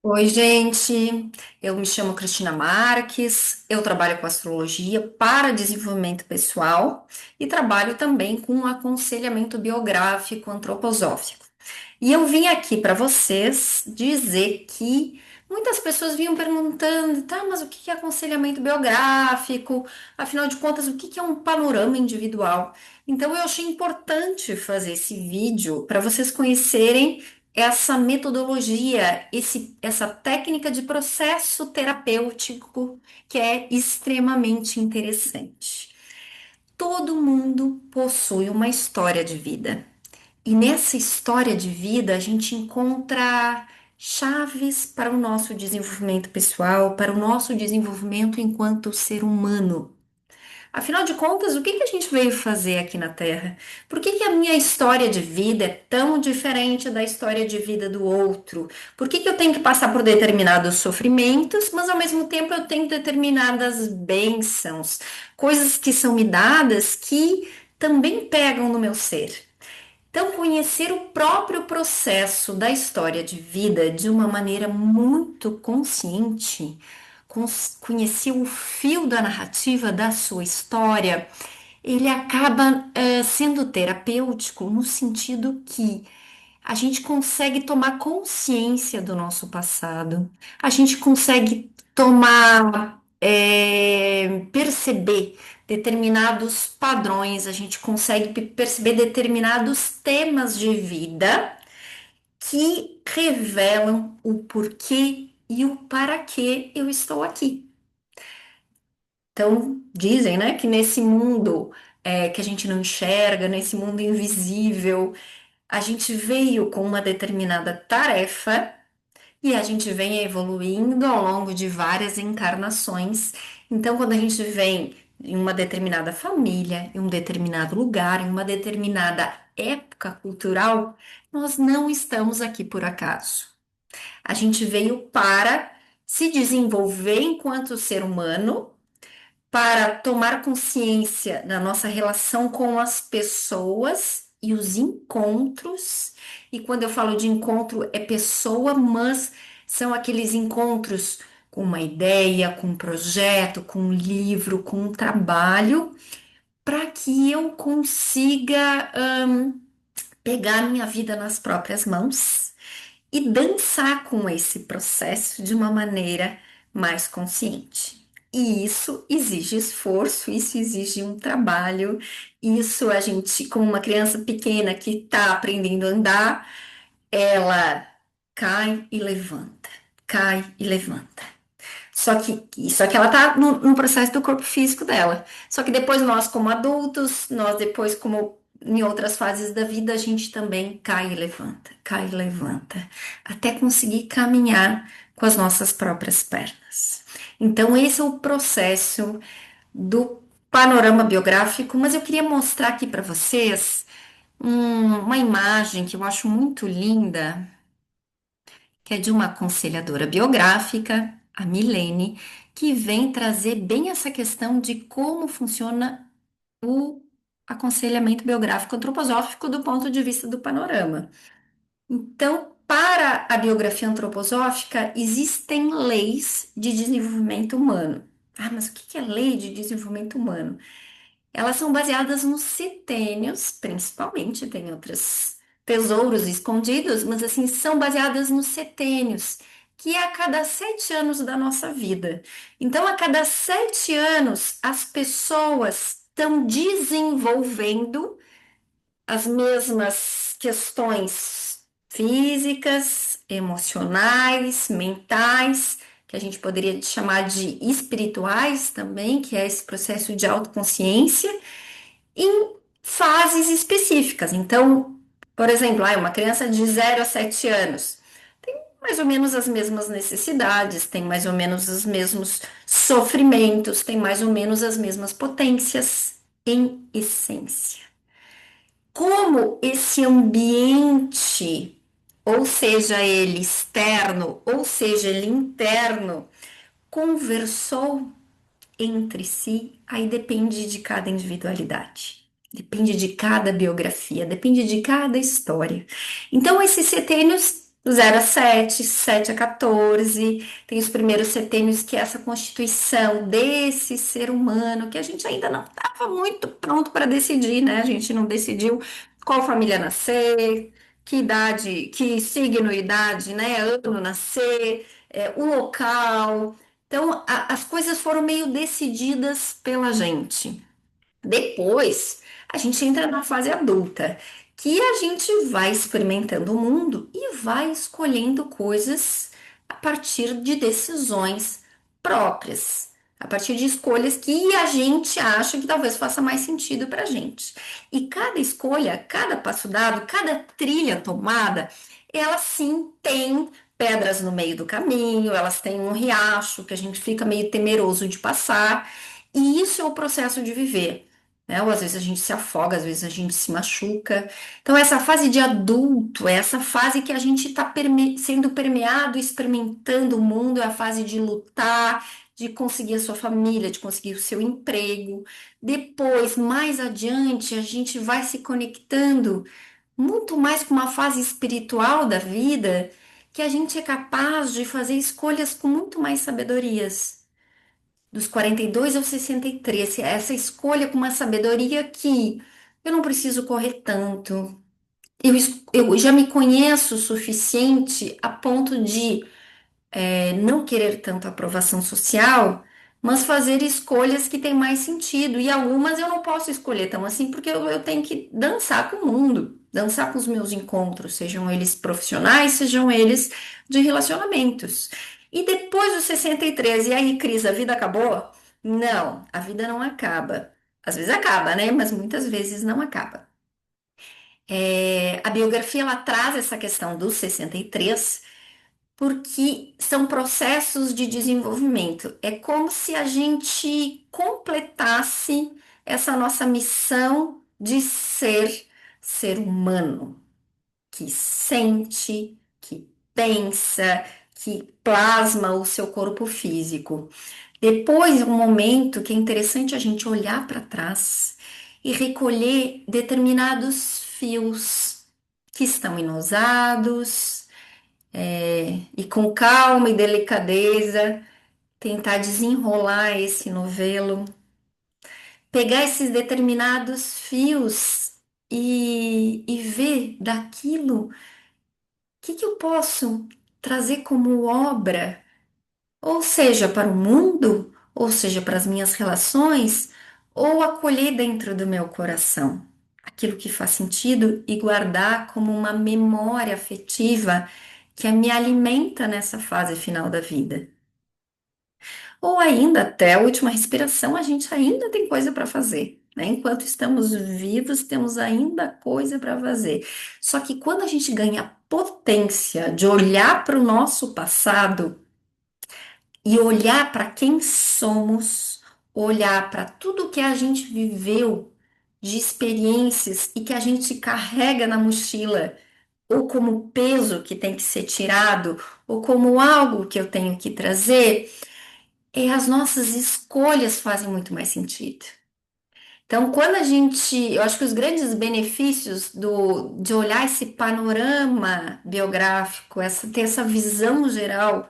Oi, gente. Eu me chamo Cristina Marques. Eu trabalho com astrologia para desenvolvimento pessoal e trabalho também com aconselhamento biográfico antroposófico. E eu vim aqui para vocês dizer que muitas pessoas vinham perguntando, tá, mas o que é aconselhamento biográfico? Afinal de contas, o que é um panorama individual? Então, eu achei importante fazer esse vídeo para vocês conhecerem essa metodologia, essa técnica de processo terapêutico que é extremamente interessante. Todo mundo possui uma história de vida. E nessa história de vida, a gente encontra chaves para o nosso desenvolvimento pessoal, para o nosso desenvolvimento enquanto ser humano. Afinal de contas, o que que a gente veio fazer aqui na Terra? Por que que a minha história de vida é tão diferente da história de vida do outro? Por que que eu tenho que passar por determinados sofrimentos, mas ao mesmo tempo eu tenho determinadas bênçãos, coisas que são me dadas que também pegam no meu ser? Então, conhecer o próprio processo da história de vida de uma maneira muito consciente, conhecer o fio da narrativa da sua história, ele acaba sendo terapêutico no sentido que a gente consegue tomar consciência do nosso passado, a gente consegue tomar, perceber determinados padrões, a gente consegue perceber determinados temas de vida que revelam o porquê e o para que eu estou aqui. Então, dizem, né, que nesse mundo que a gente não enxerga, nesse mundo invisível, a gente veio com uma determinada tarefa e a gente vem evoluindo ao longo de várias encarnações. Então, quando a gente vem em uma determinada família, em um determinado lugar, em uma determinada época cultural, nós não estamos aqui por acaso. A gente veio para se desenvolver enquanto ser humano, para tomar consciência da nossa relação com as pessoas e os encontros. E quando eu falo de encontro, é pessoa, mas são aqueles encontros com uma ideia, com um projeto, com um livro, com um trabalho, para que eu consiga pegar minha vida nas próprias mãos e dançar com esse processo de uma maneira mais consciente. E isso exige esforço, isso exige um trabalho, isso a gente, como uma criança pequena que está aprendendo a andar, ela cai e levanta, cai e levanta. Só que ela tá no processo do corpo físico dela. Só que depois nós, como adultos, nós depois, como em outras fases da vida, a gente também cai e levanta, até conseguir caminhar com as nossas próprias pernas. Então, esse é o processo do panorama biográfico, mas eu queria mostrar aqui para vocês uma imagem que eu acho muito linda, que é de uma aconselhadora biográfica, a Milene, que vem trazer bem essa questão de como funciona o aconselhamento biográfico antroposófico do ponto de vista do panorama. Então, para a biografia antroposófica, existem leis de desenvolvimento humano. Ah, mas o que é lei de desenvolvimento humano? Elas são baseadas nos setênios, principalmente, tem outros tesouros escondidos, mas assim, são baseadas nos setênios, que é a cada 7 anos da nossa vida. Então, a cada 7 anos, as pessoas estão desenvolvendo as mesmas questões físicas, emocionais, mentais, que a gente poderia chamar de espirituais também, que é esse processo de autoconsciência em fases específicas. Então, por exemplo, uma criança de 0 a 7 anos tem mais ou menos as mesmas necessidades, tem mais ou menos os mesmos sofrimentos, tem mais ou menos as mesmas potências em essência. Como esse ambiente, ou seja ele externo, ou seja ele interno, conversou entre si, aí depende de cada individualidade. Depende de cada biografia, depende de cada história. Então, esses setênios Do 0 a 7, 7 a 14, tem os primeiros setênios, que é essa constituição desse ser humano, que a gente ainda não estava muito pronto para decidir, né? A gente não decidiu qual família nascer, que idade, que signo, idade, né? Ano nascer, o local. Então, as coisas foram meio decididas pela gente. Depois, a gente entra na fase adulta, que a gente vai experimentando o mundo e vai escolhendo coisas a partir de decisões próprias, a partir de escolhas que a gente acha que talvez faça mais sentido para a gente. E cada escolha, cada passo dado, cada trilha tomada, ela sim tem pedras no meio do caminho, elas têm um riacho que a gente fica meio temeroso de passar. E isso é o processo de viver, né? Ou às vezes a gente se afoga, às vezes a gente se machuca. Então, essa fase de adulto, é essa fase que a gente está sendo permeado, experimentando o mundo, é a fase de lutar, de conseguir a sua família, de conseguir o seu emprego. Depois, mais adiante, a gente vai se conectando muito mais com uma fase espiritual da vida, que a gente é capaz de fazer escolhas com muito mais sabedorias dos 42 aos 63, essa escolha com uma sabedoria que eu não preciso correr tanto. Eu já me conheço o suficiente a ponto de não querer tanto aprovação social, mas fazer escolhas que têm mais sentido. E algumas eu não posso escolher tão assim, porque eu tenho que dançar com o mundo, dançar com os meus encontros, sejam eles profissionais, sejam eles de relacionamentos. E depois dos 63, e aí, Cris, a vida acabou? Não, a vida não acaba. Às vezes acaba, né? Mas muitas vezes não acaba. A biografia ela traz essa questão dos 63 porque são processos de desenvolvimento. É como se a gente completasse essa nossa missão de ser ser humano, que sente, que pensa, que plasma o seu corpo físico. Depois, um momento que é interessante a gente olhar para trás e recolher determinados fios que estão inosados, e com calma e delicadeza tentar desenrolar esse novelo, pegar esses determinados fios e ver daquilo o que eu posso trazer como obra, ou seja, para o mundo, ou seja, para as minhas relações, ou acolher dentro do meu coração aquilo que faz sentido e guardar como uma memória afetiva que me alimenta nessa fase final da vida. Ou ainda até a última respiração, a gente ainda tem coisa para fazer, né? Enquanto estamos vivos, temos ainda coisa para fazer. Só que quando a gente ganha potência de olhar para o nosso passado e olhar para quem somos, olhar para tudo que a gente viveu de experiências e que a gente carrega na mochila, ou como peso que tem que ser tirado, ou como algo que eu tenho que trazer, as nossas escolhas fazem muito mais sentido. Então, quando a gente, eu acho que os grandes benefícios de olhar esse panorama biográfico, ter essa visão geral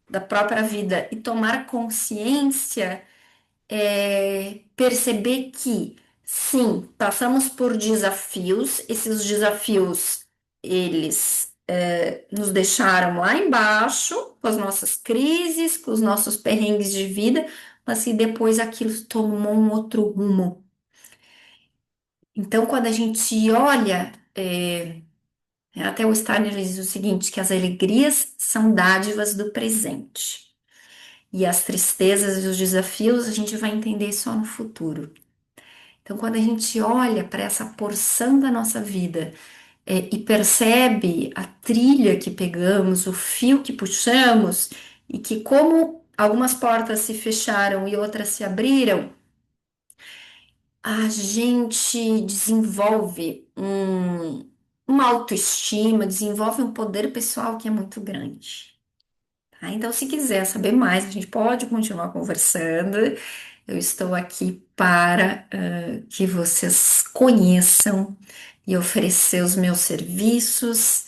da própria vida e tomar consciência, perceber que, sim, passamos por desafios, esses desafios, eles nos deixaram lá embaixo, com as nossas crises, com os nossos perrengues de vida, mas que depois aquilo tomou um outro rumo. Então, quando a gente olha, até o Steiner diz o seguinte, que as alegrias são dádivas do presente. E as tristezas e os desafios a gente vai entender só no futuro. Então, quando a gente olha para essa porção da nossa vida, e percebe a trilha que pegamos, o fio que puxamos, e que como algumas portas se fecharam e outras se abriram, a gente desenvolve uma autoestima, desenvolve um poder pessoal que é muito grande. Tá? Então, se quiser saber mais, a gente pode continuar conversando. Eu estou aqui para que vocês conheçam e oferecer os meus serviços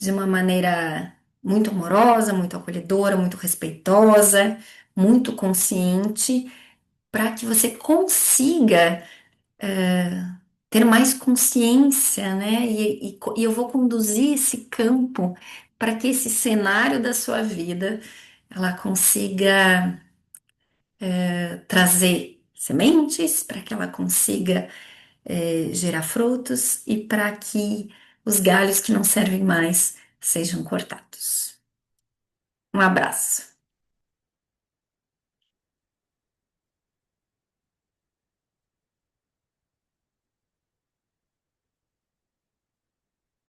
de uma maneira muito amorosa, muito acolhedora, muito respeitosa, muito consciente, para que você consiga ter mais consciência, né? E eu vou conduzir esse campo para que esse cenário da sua vida ela consiga trazer sementes, para que ela consiga gerar frutos e para que os galhos que não servem mais sejam cortados. Um abraço.